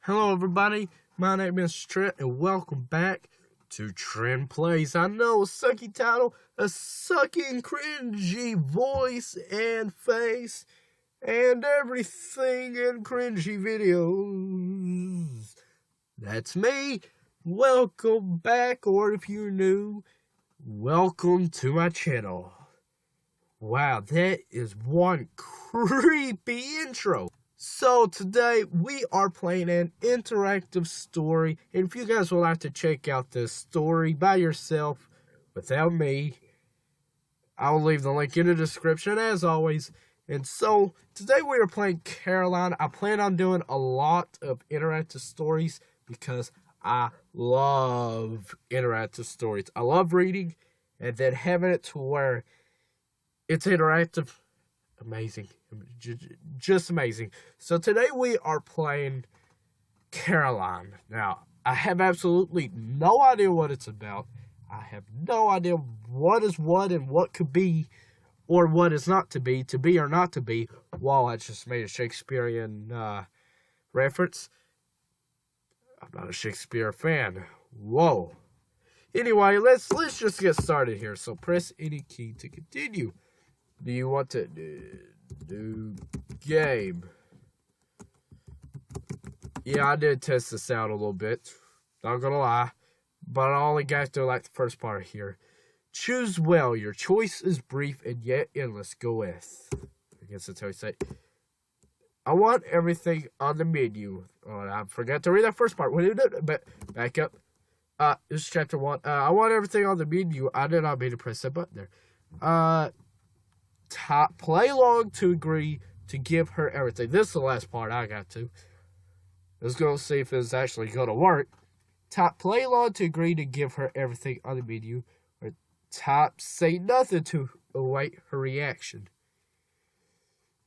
Hello, everybody. My name is Trent, and welcome back to Trent Plays. I know, a sucky title, a sucking, cringy voice and face, and everything in cringy videos. That's me. Welcome back, or if you're new, welcome to my channel. Wow, that is one creepy intro. So today we are playing an interactive story, and if you guys would like to check out this story by yourself without me, I'll leave the link in the description as always. And so today we are playing Caroline. I plan on doing a lot of interactive stories because I love interactive stories. I love reading and then having it to where it's interactive. Amazing. Just amazing. So today we are playing Caroline. Now, I have absolutely no idea what it's about. I have no idea what is what and what could be or what is not to be or not to be. Wow, I just made a Shakespearean reference. I'm not a Shakespeare fan. Whoa. Anyway, let's just get started here. So press any key to continue. Do you want to do game? Yeah, I did test this out a little bit. Not gonna lie. But I only got to like the first part here. Choose well. Your choice is brief and yet endless. Go with. I guess that's how you say it. I want everything on the menu. Oh, I forgot to read that first part. But back up. This is chapter 1. I want everything on the menu. I did not mean to press that button there. Play along to agree to give her everything. This is the last part I got to. Let's go see if it's actually going to work. Play along to agree to give her everything on the menu. Or say nothing to await her reaction.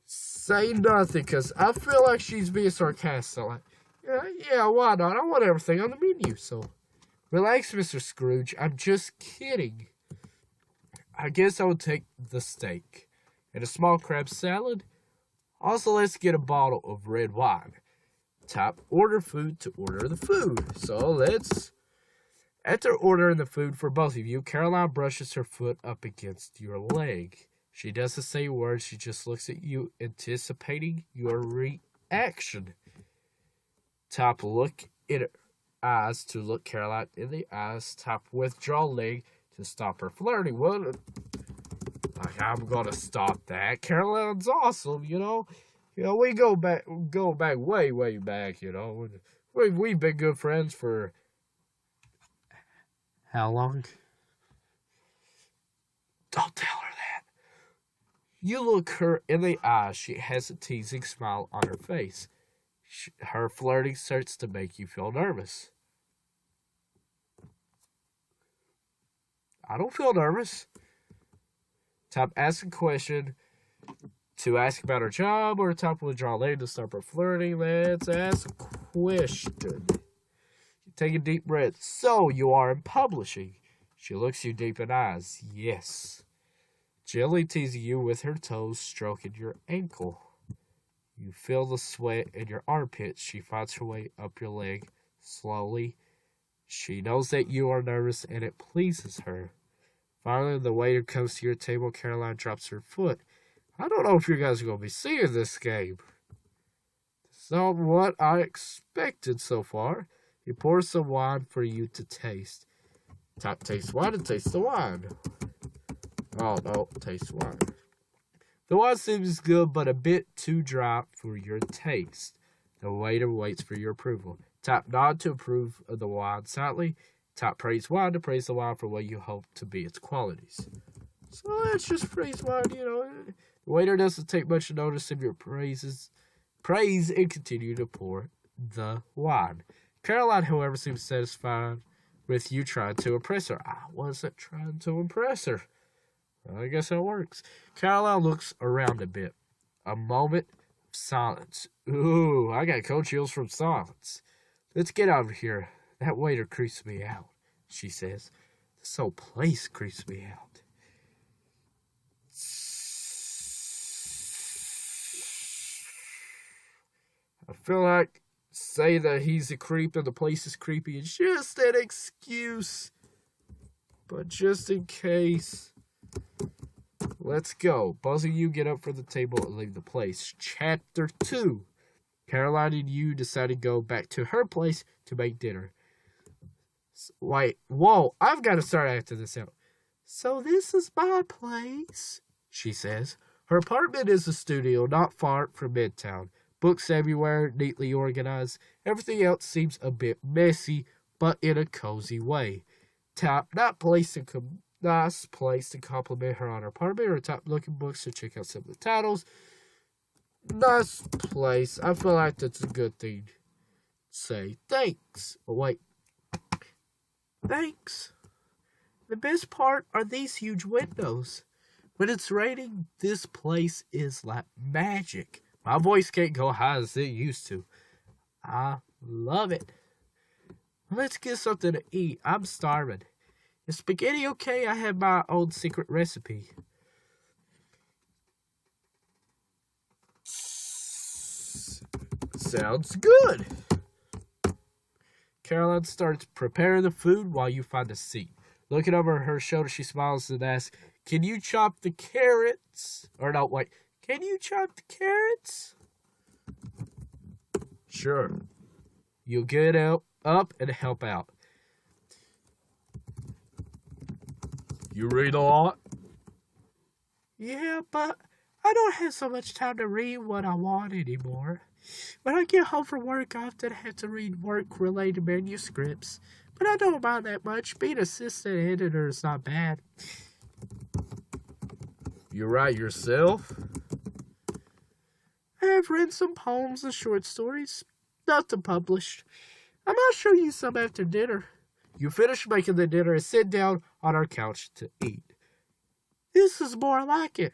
Say nothing, because I feel like she's being sarcastic. Like, yeah, why not? I want everything on the menu. So, relax, Mr. Scrooge. I'm just kidding. I guess I would take the steak. And a small crab salad. Also, let's get a bottle of red wine. Order food to order the food. So after ordering the food for both of you, Caroline brushes her foot up against your leg. She doesn't say a word. She just looks at you, anticipating your reaction. Look in her eyes to look Caroline in the eyes. Withdraw leg to stop her flirting. Well, I'm gonna stop that. Caroline's awesome, you know. We go back way back. We've been good friends for how long? Don't tell her that. You look her in the eyes. She has a teasing smile on her face. Her flirting starts to make you feel nervous. I don't feel nervous. Ask a question to ask about her job, or withdraw later to start her flirting. Let's ask a question. Take a deep breath. So, you are in publishing. She looks you deep in the eyes. Yes. Gently teasing you with her toes, stroking your ankle. You feel the sweat in your armpits. She finds her way up your leg slowly. She knows that you are nervous, and it pleases her. Finally, the waiter comes to your table. Caroline drops her foot. I don't know if you guys are going to be seeing this game. It's not what I expected so far. He pours some wine for you to taste. Taste wine and taste the wine. Oh, no, taste wine. The wine seems good, but a bit too dry for your taste. The waiter waits for your approval. Nod to approve of the wine silently. Praise wine to praise the wine for what you hope to be its qualities. So let's just praise wine, The waiter doesn't take much notice of your praise and continue to pour the wine. Caroline, however, seems satisfied with you trying to impress her. I wasn't trying to impress her. I guess that works. Caroline looks around a bit. A moment of silence. Ooh, I got cold chills from silence. Let's get out of here. That waiter creeps me out, she says. This whole place creeps me out. I feel like say that he's a creep and the place is creepy. It's just an excuse. But just in case. Let's go. Both of you get up from the table and leave the place. Chapter 2. Caroline and you decide to go back to her place to make dinner. Wait, whoa, I've got to start acting this out. So this is my place, she says. Her apartment is a studio not far from Midtown. Books everywhere, neatly organized. Everything else seems a bit messy, but in a cozy way. Nice place to compliment her on her apartment, or top-looking books to check out some of the titles. Nice place. I feel like that's a good thing to say. Thanks. Oh, wait. Thanks. The best part are these huge windows. When it's raining, this place is like magic. My voice can't go high as it used to. I love it. Let's get something to eat. I'm starving. Is spaghetti okay? I have my own secret recipe. Sounds good. Caroline starts preparing the food while you find a seat. Looking over her shoulder, she smiles and asks, can you chop the carrots? Or no, wait. Can you chop the carrots? Sure. You'll get up and help out. You read a lot? Yeah, but I don't have so much time to read what I want anymore. When I get home from work, I often have to read work-related manuscripts. But I don't mind that much. Being assistant editor is not bad. You write yourself? I have written some poems and short stories. Nothing published. I might show you some after dinner. You finish making the dinner and sit down on our couch to eat. This is more like it.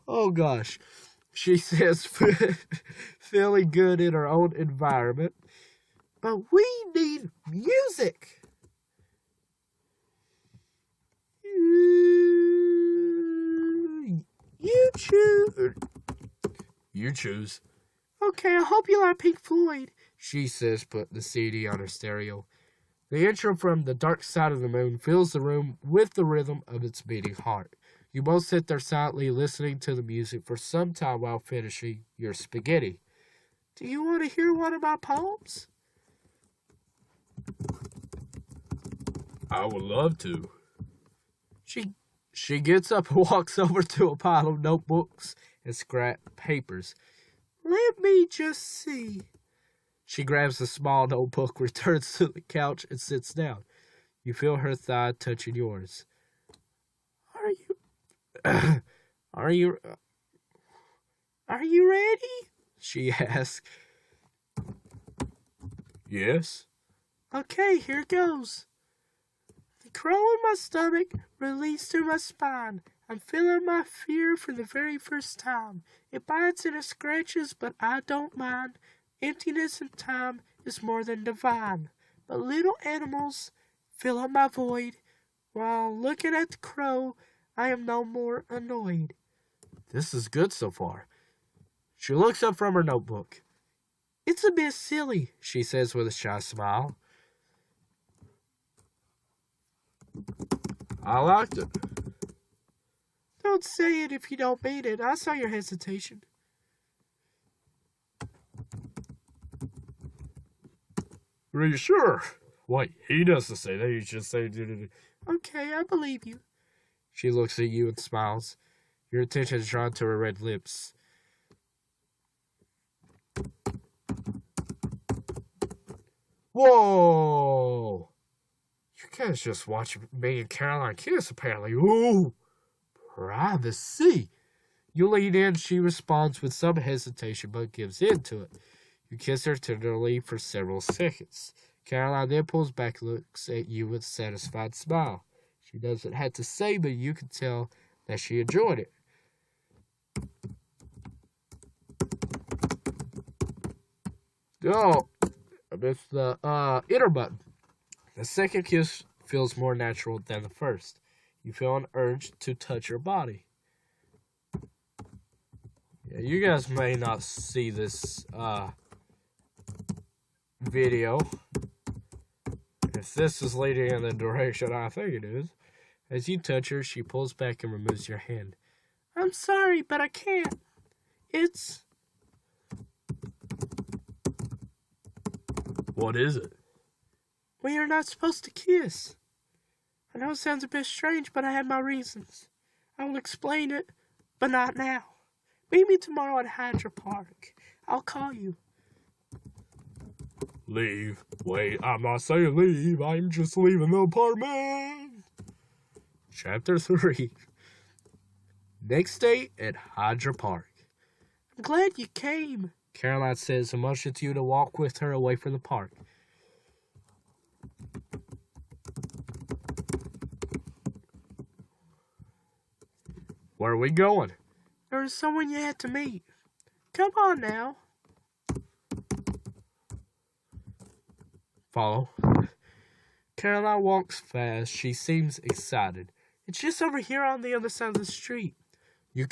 Oh gosh. She says, feeling good in her own environment. But we need music. You choose. You choose. Okay, I hope you like Pink Floyd, she says, putting the CD on her stereo. The intro from The Dark Side of the Moon fills the room with the rhythm of its beating heart. You both sit there silently listening to the music for some time while finishing your spaghetti. Do you want to hear one of my poems? I would love to. She gets up and walks over to a pile of notebooks and scrap papers. Let me just see. She grabs a small notebook, returns to the couch, and sits down. You feel her thigh touching yours. Are you ready? She asks. Yes. Okay, here goes. The crow in my stomach released through my spine. I'm feeling my fear for the very first time. It bites and it scratches, but I don't mind. Emptiness and time is more than divine. But little animals fill up my void. While looking at the crow, I am no more annoyed. This is good so far. She looks up from her notebook. It's a bit silly, she says with a shy smile. I liked it. Don't say it if you don't mean it. I saw your hesitation. Are you sure? Wait, he doesn't say that. You just say... Okay, I believe you. She looks at you and smiles. Your attention is drawn to her red lips. Whoa! You guys just watched me and Caroline kiss, apparently. Ooh! Privacy! You lean in, she responds with some hesitation, but gives in to it. You kiss her tenderly for several seconds. Caroline then pulls back and looks at you with a satisfied smile. She doesn't have to say, but you can tell that she enjoyed it. Oh, I missed the enter button. The second kiss feels more natural than the first. You feel an urge to touch her body. Yeah, you guys may not see this video. If this is leading in the direction I think it is. As you touch her, she pulls back and removes your hand. I'm sorry, but I can't. It's... What is it? We are not supposed to kiss. I know it sounds a bit strange, but I have my reasons. I will explain it, but not now. Meet me tomorrow at Hydra Park. I'll call you. Leave. Wait, I'm not saying leave. I'm just leaving the apartment. Chapter 3. Next day at Hydra Park. I'm glad you came, Caroline says and motions you to walk with her away from the park. Where are we going? There's someone you had to meet. Come on now. Follow. Caroline walks fast. She seems excited. It's just over here on the other side of the street. You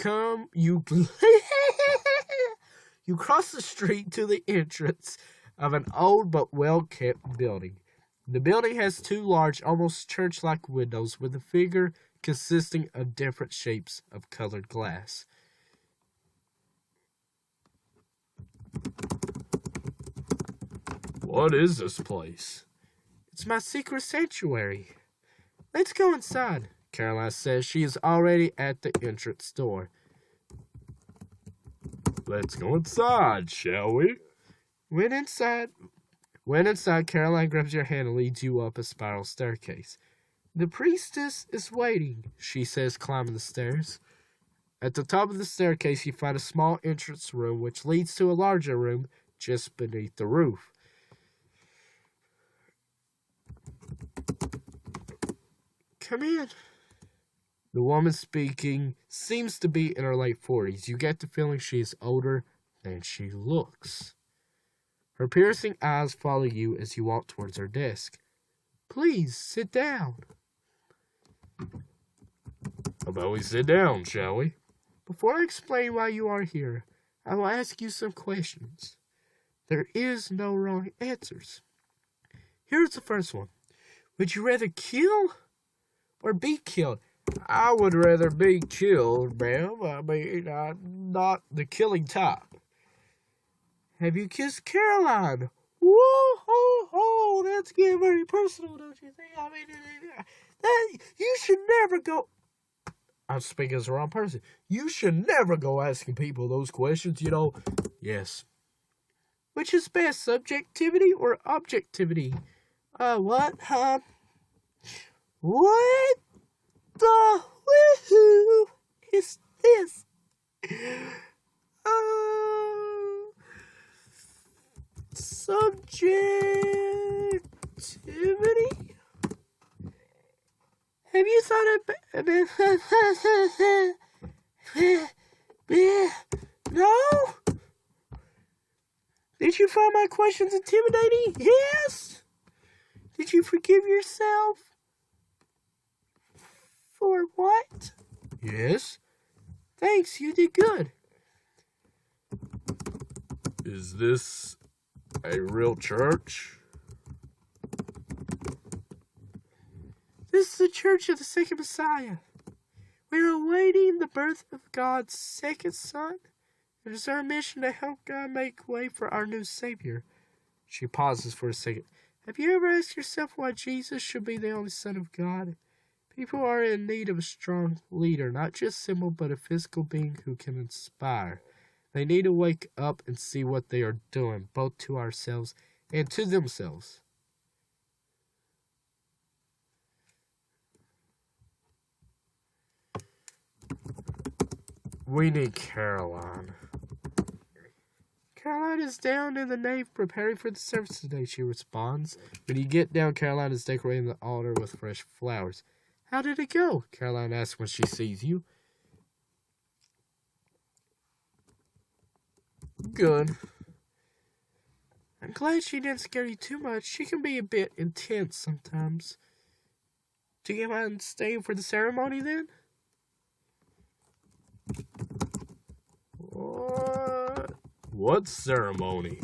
cross the street to the entrance of an old but well-kept building. The building has 2 large, almost church-like windows with a figure consisting of different shapes of colored glass. What is this place? It's my secret sanctuary. Let's go inside, Caroline says. She is already at the entrance door. Let's go inside, shall we? When inside, Caroline grabs your hand and leads you up a spiral staircase. The priestess is waiting, she says, climbing the stairs. At the top of the staircase, you find a small entrance room, which leads to a larger room just beneath the roof. Come in. The woman speaking seems to be in her late 40s. You get the feeling she is older than she looks. Her piercing eyes follow you as you walk towards her desk. Please, sit down. How about we sit down, shall we? Before I explain why you are here, I will ask you some questions. There is no wrong answers. Here's the first one. Would you rather kill or be killed? I would rather be killed, ma'am. I mean, I'm not the killing type. Have you kissed Caroline? Whoa, that's getting very personal, don't you think? I mean, you should never go... I'm speaking as the wrong person. You should never go asking people those questions, you know. Yes. Which is best, subjectivity or objectivity? What? What the woohoo is this? Subjectivity? Have you thought No? Did you find my questions intimidating? Yes? Did you forgive yourself? For what? Yes. Thanks, you did good. Is this a real church? This is the Church of the Second Messiah. We are awaiting the birth of God's second Son. It is our mission to help God make way for our new Savior. She pauses for a second. Have you ever asked yourself why Jesus should be the only Son of God? People are in need of a strong leader, not just symbol, but a physical being who can inspire. They need to wake up and see what they are doing, both to ourselves and to themselves. We need Caroline. Caroline is down in the nave preparing for the service today, she responds. When you get down, Caroline is decorating the altar with fresh flowers. How did it go? Caroline asks when she sees you. Good. I'm glad she didn't scare you too much. She can be a bit intense sometimes. Do you mind staying for the ceremony then? What ceremony?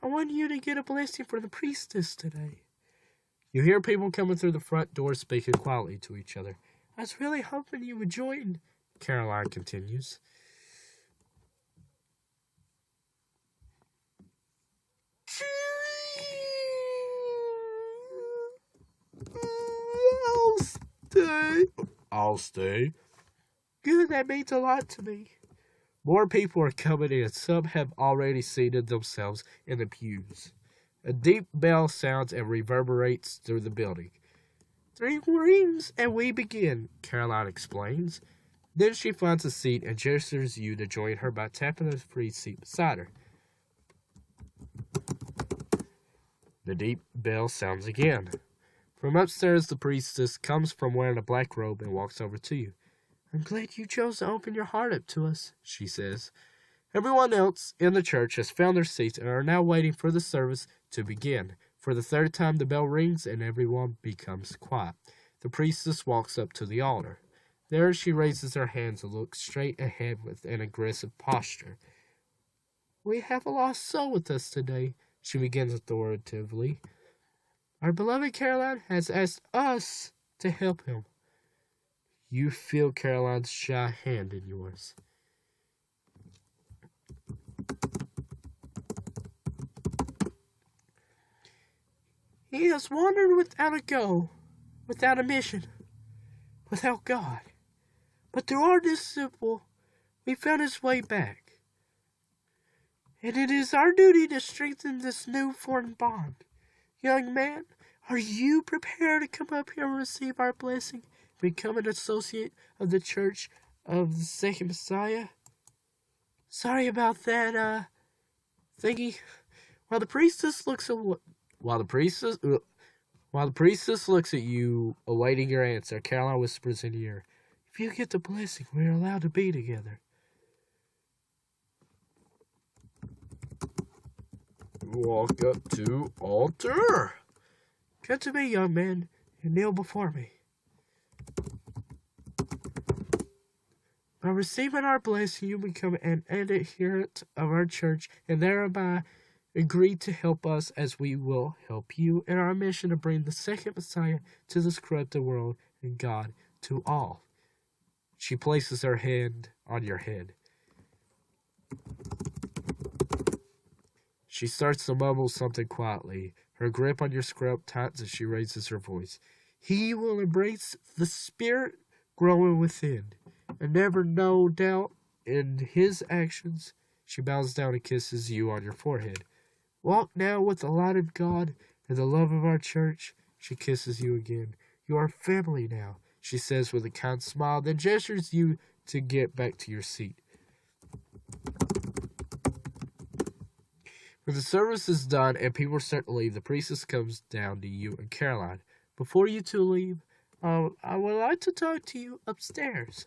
I want you to get a blessing for the priestess today. You hear people coming through the front door speaking quietly to each other. I was really hoping you would join, Caroline continues. I'll stay. Good, that means a lot to me. More people are coming in. Some have already seated themselves in the pews. A deep bell sounds and reverberates through the building. 3 rings and we begin, Caroline explains. Then she finds a seat and gestures you to join her by tapping the free seat beside her. The deep bell sounds again. From upstairs, the priestess comes from wearing a black robe and walks over to you. I'm glad you chose to open your heart up to us, she says. Everyone else in the church has found their seats and are now waiting for the service to begin. For the 3rd time, the bell rings and everyone becomes quiet. The priestess walks up to the altar. There she raises her hands and looks straight ahead with an aggressive posture. We have a lost soul with us today, she begins authoritatively. Our beloved Caroline has asked us to help him. You feel Caroline's shy hand in yours. He has wandered without a goal, without a mission, without God. But through our disciple, we found his way back. And it is our duty to strengthen this new foreign bond. Young man, are you prepared to come up here and receive our blessing? Become an associate of the Church of the Second Messiah? Sorry about that, thingy. While the priestess looks at you, awaiting your answer, Caroline whispers in your ear, if you get the blessing, we're allowed to be together. Walk up to altar. Come to me, young man, and kneel before me. By receiving our blessing, you become an adherent of our church, and thereby agree to help us as we will help you in our mission to bring the second Messiah to this corrupted world and God to all. She places her hand on your head. She starts to mumble something quietly. Her grip on your scalp tightens as she raises her voice. He will embrace the spirit growing within, and never no doubt in his actions. She bows down and kisses you on your forehead. Walk now with the light of God and the love of our church. She kisses you again. You are family now, she says with a kind smile, then gestures you to get back to your seat. When the service is done and people start to leave, the priestess comes down to you and Caroline. Before you two leave, I would like to talk to you upstairs.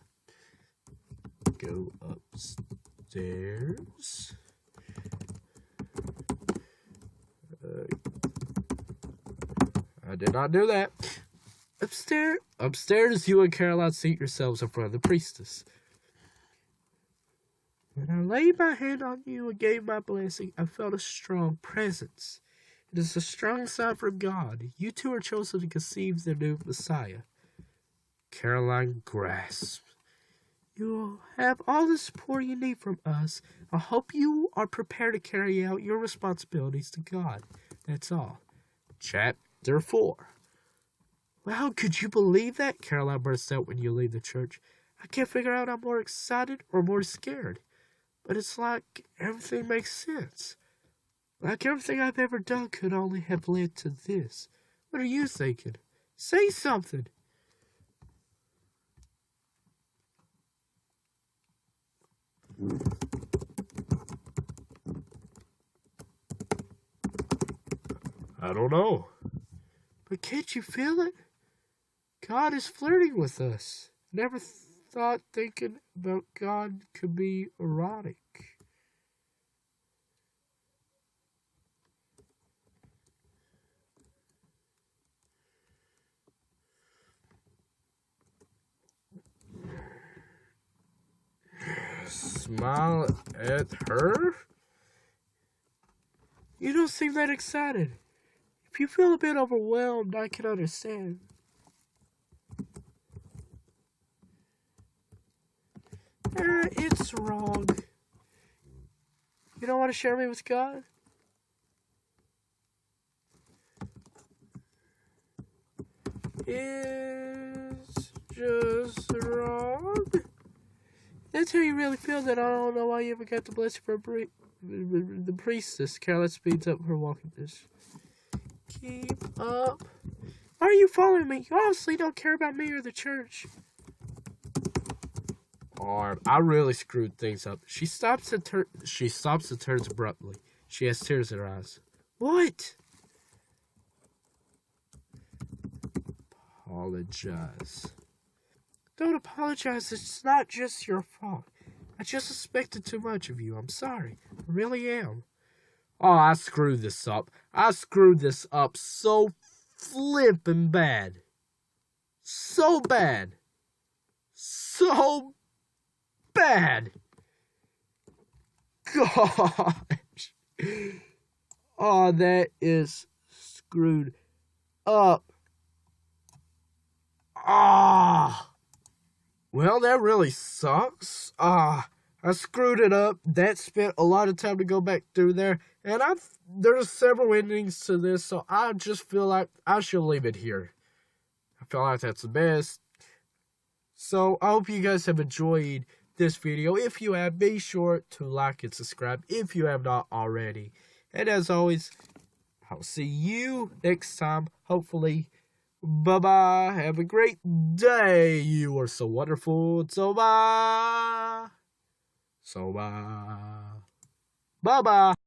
Go upstairs. I did not do that. Upstairs, you and Caroline seat yourselves in front of the priestess. When I laid my hand on you and gave my blessing, I felt a strong presence. It is a strong sign from God. You two are chosen to conceive the new Messiah. Caroline grasped. You will have all the support you need from us. I hope you are prepared to carry out your responsibilities to God. That's all. Chapter 4. Wow, could you believe that? Caroline bursts out when you leave the church. I can't figure out I'm more excited or more scared. But it's like everything makes sense. Like everything I've ever done could only have led to this. What are you thinking? Say something. I don't know. But can't you feel it? God is flirting with us. Never thought thinking about God could be erotic. smile at her? You don't seem that excited. If you feel a bit overwhelmed, I can understand. It's wrong. You don't want to share me with God? It's just wrong. That's how you really feel. That I don't know why you ever got the blessing for the priestess. Carolyn speeds up her walking this. Keep up. Why are you following me? You obviously don't care about me or the church. I really screwed things up. She stops and turns abruptly. She has tears in her eyes. What? Apologize. Don't apologize. It's not just your fault. I just suspected too much of you. I'm sorry. I really am. Oh, I screwed this up. I screwed this up so flippin' bad. So bad. So bad. Gosh. Oh, that is screwed up. Ah. Well, that really sucks. I screwed it up. That spent a lot of time to go back through there. And there's several endings to this, so I just feel like I should leave it here. I feel like that's the best. So I hope you guys have enjoyed this video. If you have, be sure to like and subscribe if you have not already. And as always, I'll see you next time, hopefully. Bye-bye. Have a great day. You are so wonderful. So bye. So bye. Bye-bye.